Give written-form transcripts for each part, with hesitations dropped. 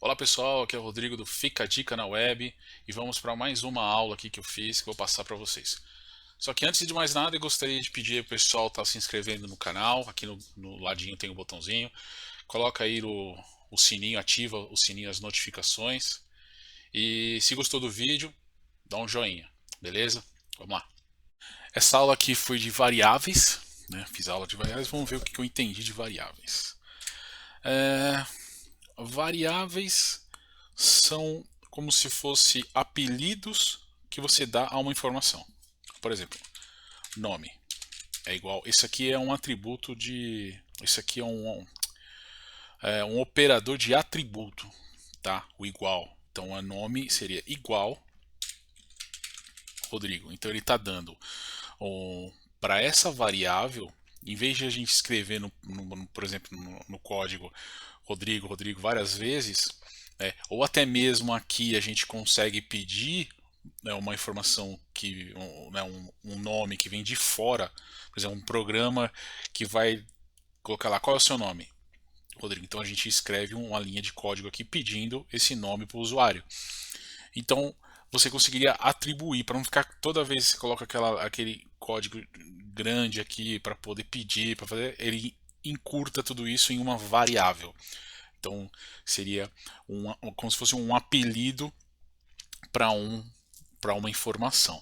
Olá pessoal, aqui é o Rodrigo do Fica a Dica na Web e vamos para mais uma aula aqui que eu fiz que eu vou passar para vocês. Só que antes de mais nada eu gostaria de pedir para o pessoal estar se inscrevendo no canal, aqui no ladinho tem um botãozinho, coloca aí o sininho, ativa o sininho, as notificações e se gostou do vídeo, dá um joinha, beleza? Vamos lá. Essa aula aqui foi de variáveis, né? Fiz aula de variáveis, vamos ver o que eu entendi de variáveis. É, Variáveis são como se fosse apelidos que você dá a uma informação. Por exemplo, nome é igual. Esse aqui é um atributo de. Esse aqui é um operador de atributo, tá? O igual. Então, o nome seria igual Rodrigo. Então, ele está dando para essa variável, em vez de a gente escrever, por exemplo, no código Rodrigo, Rodrigo várias vezes, ou até mesmo aqui a gente consegue pedir, né, uma informação um nome que vem de fora, por exemplo, um programa que vai colocar lá qual é o seu nome, Rodrigo. Então a gente escreve uma linha de código aqui pedindo esse nome para o usuário. Então você conseguiria atribuir para não ficar toda vez que você coloca aquele código grande aqui para poder pedir, para fazer, ele encurta tudo isso em uma variável. Então seria como se fosse um apelido para para uma informação,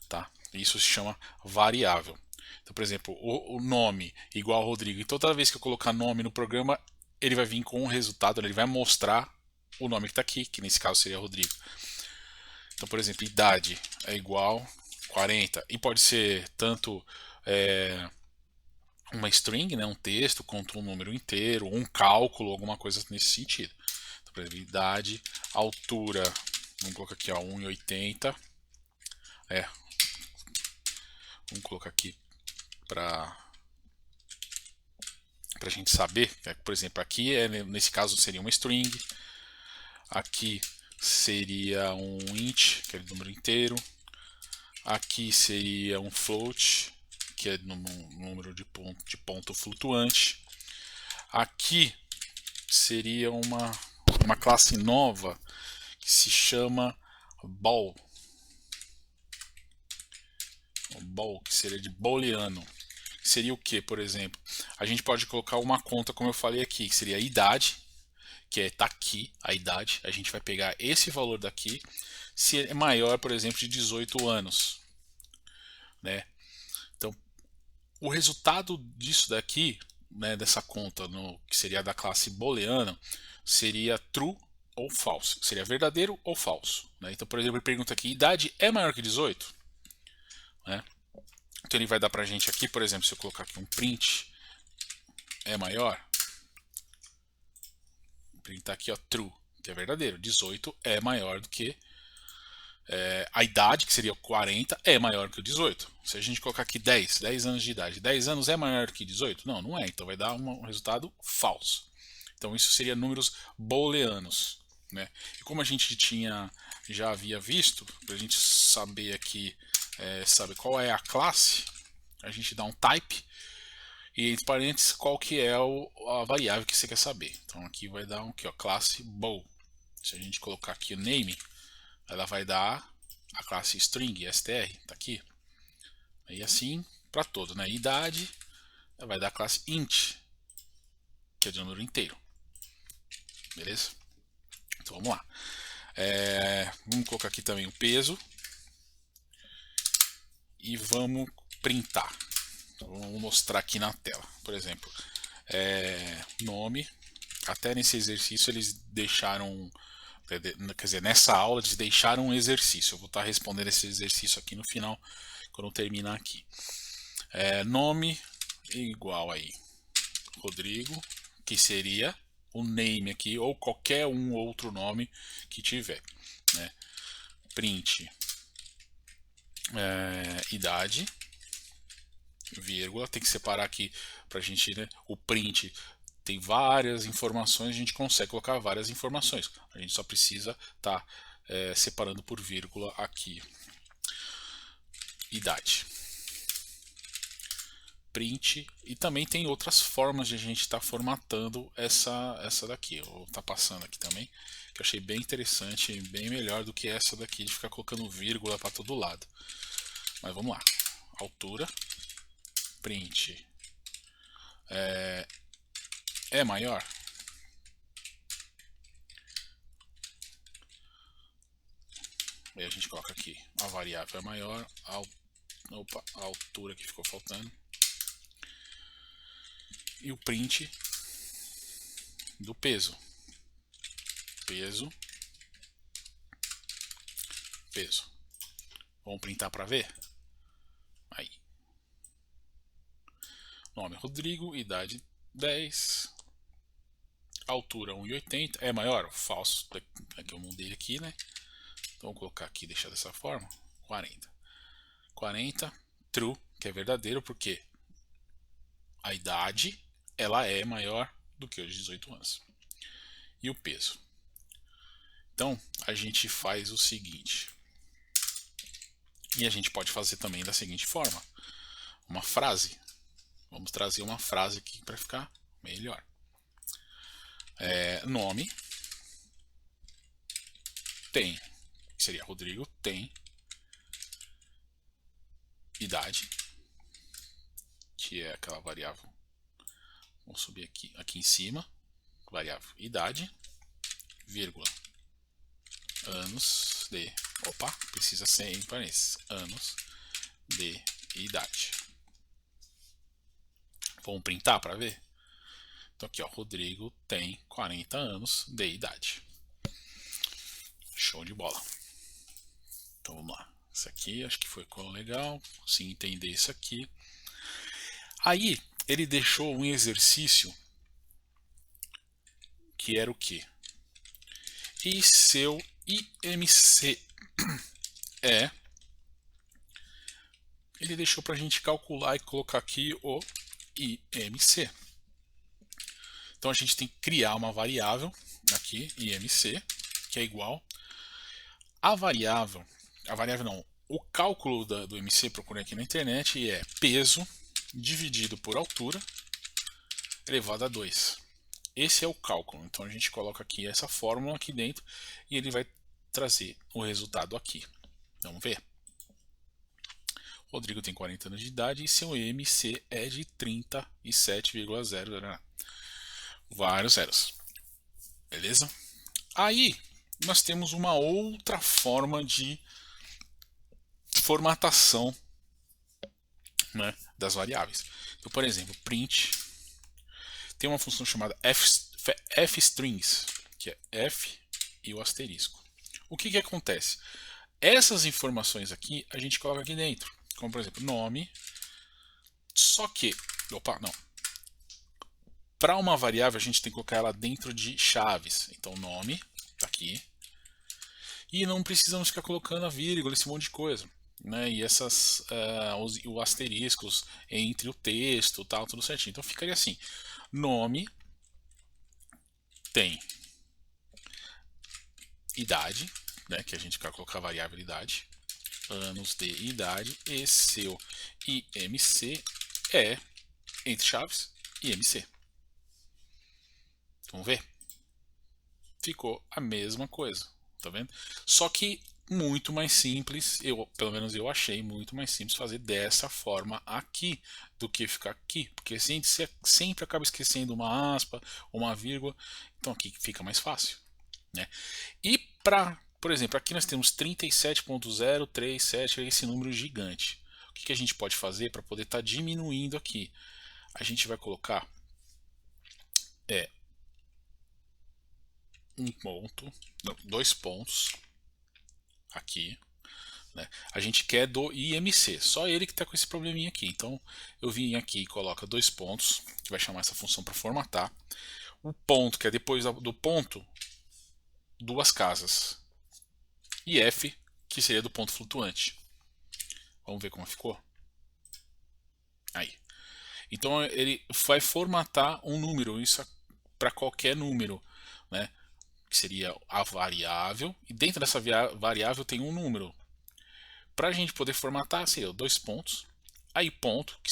tá? Isso se chama variável. Então, por exemplo, o nome igual Rodrigo. Então, toda vez que eu colocar nome no programa, ele vai vir com um resultado, ele vai mostrar o nome que está aqui, que nesse caso seria Rodrigo. Então, por exemplo, idade é igual 40. E pode ser tanto uma string, né, um texto, quanto um número inteiro, um cálculo, alguma coisa nesse sentido. Então, por exemplo, idade, altura, vamos colocar aqui, ó, 1,80. Vamos colocar aqui para a gente saber. Por exemplo, aqui nesse caso seria uma string, aqui seria um int, que é o número inteiro, aqui seria um float, que é número de ponto flutuante, aqui seria uma classe nova que se chama ball, que seria de booleano. Seria o que, por exemplo? A gente pode colocar uma conta, como eu falei aqui, que seria a idade, que tá aqui a idade. A gente vai pegar esse valor daqui, se é maior, por exemplo, de 18 anos, né? Então, o resultado disso daqui, né, dessa conta, que seria da classe booleana, seria true ou false. Seria verdadeiro ou falso, né? Então, por exemplo, ele pergunta aqui: idade é maior que 18? Né? Então, ele vai dar pra gente aqui, por exemplo, se eu colocar aqui um print é maior, printar aqui, ó, true, que é verdadeiro. 18 é maior do que a idade, que seria 40, é maior que o 18. Se a gente colocar aqui 10 anos de idade, 10 anos é maior que 18? Não, não é. Então vai dar um resultado falso. Então isso seria números booleanos, né? E como a gente já havia visto, para a gente saber aqui, sabe qual é a classe, a gente dá um type e entre parênteses qual que é a variável que você quer saber. Então aqui vai dar aqui, ó, classe bool. Se a gente colocar aqui o name, ela vai dar a classe string, str, tá aqui. E assim para todo, né? Idade, ela vai dar a classe int, que é de número inteiro. Beleza? Então vamos lá. Vamos colocar aqui também o peso e vamos printar. Então, vamos mostrar aqui na tela. Por exemplo, nome. Até nesse exercício eles deixaram, quer dizer, nessa aula eles deixaram um exercício. Eu vou estar respondendo esse exercício aqui no final, quando eu terminar aqui. Nome igual aí Rodrigo, que seria o name aqui, ou qualquer outro nome que tiver, né? Print idade, vírgula, tem que separar aqui pra gente, né? O print tem várias informações, a gente consegue colocar várias informações. A gente só precisa estar separando por vírgula aqui. Idade. print, e também tem outras formas de a gente estar formatando essa daqui. Eu vou estar passando aqui também, que eu achei bem interessante, bem melhor do que essa daqui de ficar colocando vírgula para todo lado. Mas vamos lá, altura, print, é maior? Aí a gente coloca aqui, a variável é maior, a altura que ficou faltando, e o print do peso. Peso. Vamos printar para ver? Aí. Nome Rodrigo, idade 10, altura 1,80. É maior? Falso. Aqui eu mudei aqui, né? Então vou colocar aqui, deixar dessa forma, 40. 40, true, que é verdadeiro, porque a idade ela é maior do que os 18 anos. E o peso. Então a gente faz o seguinte. E a gente pode fazer também da seguinte forma: uma frase. Vamos trazer uma frase aqui para ficar melhor. Nome tem, que seria Rodrigo, tem idade, que é aquela variável. Vamos subir aqui em cima, variável idade, vírgula, anos de, opa, precisa ser em parênteses, anos de idade. Vamos printar para ver? Então aqui, ó, Rodrigo tem 40 anos de idade. Show de bola. Então vamos lá. Isso aqui acho que ficou legal. Se entender isso aqui. Aí ele deixou um exercício que era o quê? E seu IMC é. Ele deixou para a gente calcular e colocar aqui o IMC. Então a gente tem que criar uma variável aqui, IMC, que é igual a variável não, o cálculo do IMC, procurei aqui na internet, e é peso dividido por altura elevado a 2. Esse é o cálculo, então a gente coloca aqui essa fórmula aqui dentro e ele vai trazer o resultado aqui. Vamos ver? Rodrigo tem 40 anos de idade e seu IMC é de 37,0. Vários zeros. Beleza? Aí nós temos uma outra forma de formatação, né, das variáveis. Então, por exemplo, print tem uma função chamada fstrings, que é f e o asterisco. O que acontece? Essas informações aqui a gente coloca aqui dentro, como por exemplo nome, só que, opa, não, para uma variável a gente tem que colocar ela dentro de chaves. Então nome tá aqui, e não precisamos ficar colocando a vírgula, esse monte de coisa, né? E essas os asteriscos entre o texto, tal, tudo certinho. Então ficaria assim: nome tem idade, né? Que a gente vai colocar a variável idade, anos de idade, e seu IMC é, entre chaves, IMC. Vamos ver? Ficou a mesma coisa, tá vendo? Só que muito mais simples, pelo menos eu achei muito mais simples fazer dessa forma aqui do que ficar aqui, porque a gente sempre acaba esquecendo uma aspa, uma vírgula, então aqui fica mais fácil, né? E por exemplo, aqui nós temos 37.037, esse número gigante. O que a gente pode fazer para poder estar diminuindo aqui? A gente vai colocar um ponto, não, 2 pontos aqui, né? A gente quer do IMC, só ele que está com esse probleminha aqui. Então eu vim aqui e coloca 2 pontos, que vai chamar essa função para formatar. O ponto, que é depois do ponto, 2 casas. E F, que seria do ponto flutuante. Vamos ver como ficou? Aí. Então ele vai formatar um número, isso para qualquer número, né? Que seria a variável, e dentro dessa variável tem um número. Para a gente poder formatar, seria 2 pontos, aí ponto, que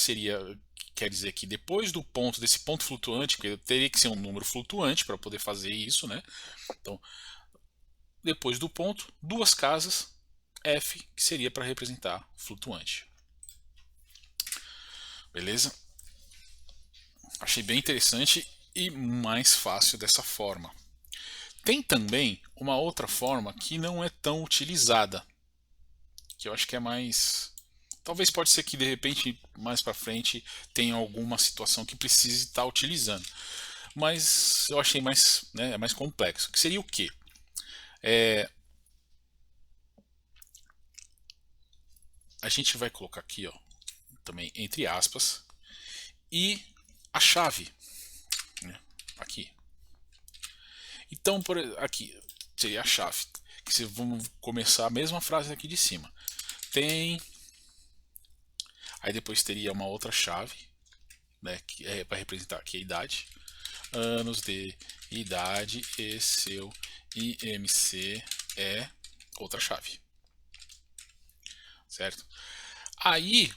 quer dizer que depois do ponto, desse ponto flutuante, que teria que ser um número flutuante para poder fazer isso, né? Então, depois do ponto, duas casas, F, que seria para representar flutuante. Beleza? Achei bem interessante e mais fácil dessa forma. Tem também uma outra forma que não é tão utilizada, que eu acho que é mais... Talvez pode ser que de repente mais para frente tenha alguma situação que precise estar utilizando, mas eu achei mais, né, mais complexo. Que seria o quê? A gente vai colocar aqui, ó, também entre aspas, e a chave, né, aqui. Então, aqui seria a chave. Que vamos começar a mesma frase aqui de cima. Tem. Aí depois teria uma outra chave, né, que é para representar aqui a idade. Anos de idade e seu IMC é outra chave. Certo? Aí,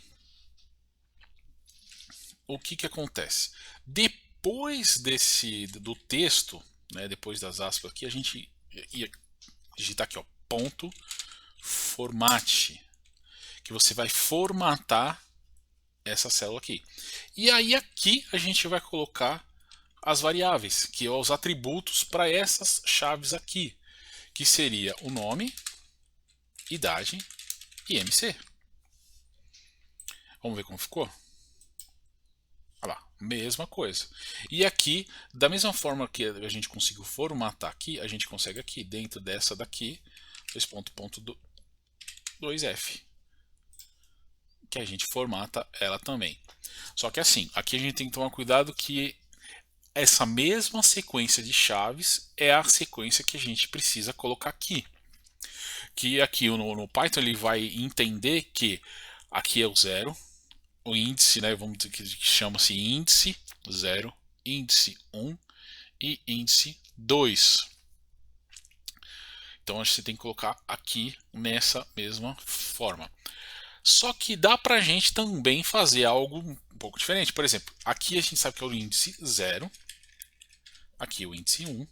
o que acontece? Depois do texto, né, depois das aspas aqui, a gente ia digitar aqui, ó, ponto formate, que você vai formatar essa célula aqui. E aí aqui a gente vai colocar as variáveis, que são os atributos para essas chaves aqui, que seria o nome, idade e MC. Vamos ver como ficou? Olha lá, mesma coisa. E aqui, da mesma forma que a gente conseguiu formatar aqui, a gente consegue aqui, dentro dessa daqui, 2.2f, que a gente formata ela também. Só que assim, aqui a gente tem que tomar cuidado que essa mesma sequência de chaves é a sequência que a gente precisa colocar aqui. Que aqui no Python ele vai entender que aqui é o zero, o índice, né, vamos dizer que chama-se índice 0, índice 1 e índice 2. Então você tem que colocar aqui nessa mesma forma. Só que dá pra gente também fazer algo um pouco diferente. Por exemplo, aqui a gente sabe que é o índice 0, aqui o índice 1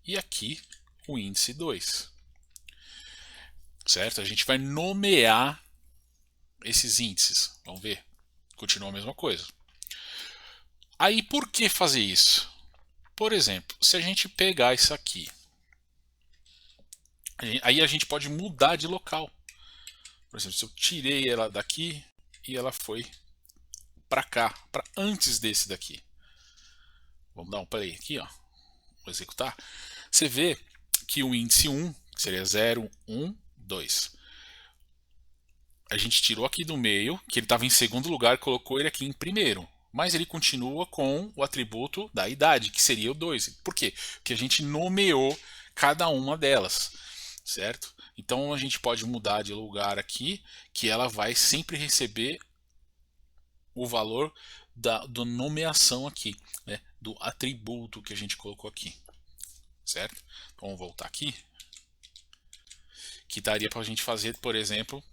e aqui o índice 2. Certo? A gente vai nomear esses índices. Vamos ver. Continua a mesma coisa. Aí por que fazer isso? Por exemplo, se a gente pegar isso aqui, aí a gente pode mudar de local. Por exemplo, se eu tirei ela daqui e ela foi para cá, para antes desse daqui. Vamos dar um play aqui, ó. Vou executar. Você vê que o índice 1, que seria 0, 1, 2. A gente tirou aqui do meio, que ele estava em segundo lugar, e colocou ele aqui em primeiro. Mas ele continua com o atributo da idade, que seria o 2. Por quê? Porque a gente nomeou cada uma delas, certo? Então a gente pode mudar de lugar aqui, que ela vai sempre receber o valor da nomeação aqui, né? Do atributo que a gente colocou aqui, certo? Então vamos voltar aqui, que daria para a gente fazer, por exemplo,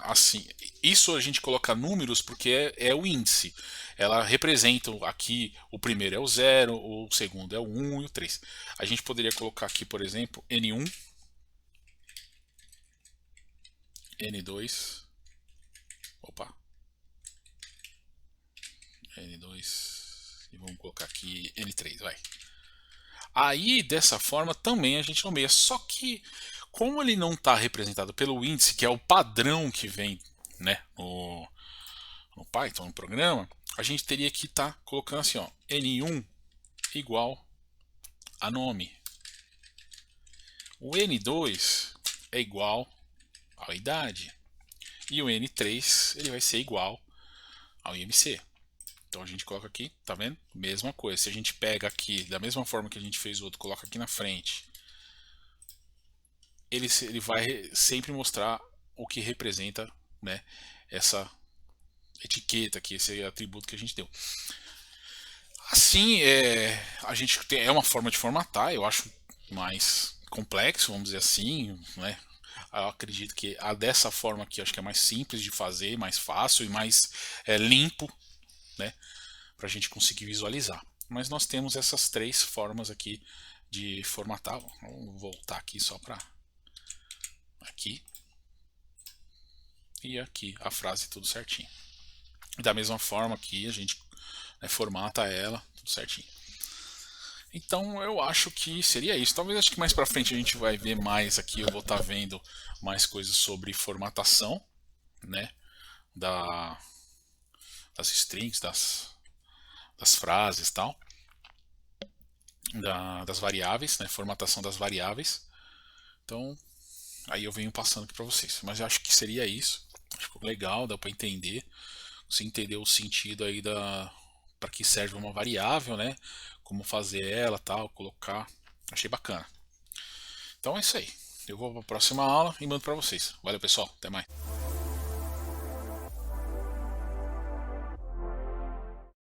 assim, isso a gente coloca números porque é o índice. Ela representa aqui, o primeiro é o 0, o segundo é o 1 e o 3. A gente poderia colocar aqui, por exemplo, N1, N2, opa, N2, e vamos colocar aqui N3, vai. Aí, dessa forma, também a gente nomeia, só que como ele não está representado pelo índice, que é o padrão que vem, né, no Python, no programa, a gente teria que estar colocando assim, ó, N1 igual a nome. O N2 é igual à idade. E o N3 ele vai ser igual ao IMC. Então a gente coloca aqui, tá vendo? Mesma coisa. Se a gente pega aqui, da mesma forma que a gente fez o outro, coloca aqui na frente, ele vai sempre mostrar o que representa, né, essa etiqueta aqui, esse atributo que a gente deu. Assim, a gente é uma forma de formatar, eu acho mais complexo, vamos dizer assim, né? Eu acredito que a dessa forma aqui acho que é mais simples de fazer, mais fácil e mais limpo, né, para a gente conseguir visualizar. Mas nós temos essas três formas aqui de formatar. Vamos voltar aqui só para aqui e aqui a frase tudo certinho. E da mesma forma aqui a gente formata ela tudo certinho. Então eu acho que seria isso. Talvez acho que mais para frente a gente vai ver mais aqui. Eu vou estar vendo mais coisas sobre formatação, né, da, das strings, das frases e tal, das variáveis, né, formatação das variáveis. Então aí eu venho passando aqui para vocês. Mas eu acho que seria isso. Acho que legal, dá para entender. Você entendeu o sentido aí para que serve uma variável, né? Como fazer ela, tal, colocar. Achei bacana. Então é isso aí. Eu vou para a próxima aula e mando para vocês. Valeu, pessoal. Até mais.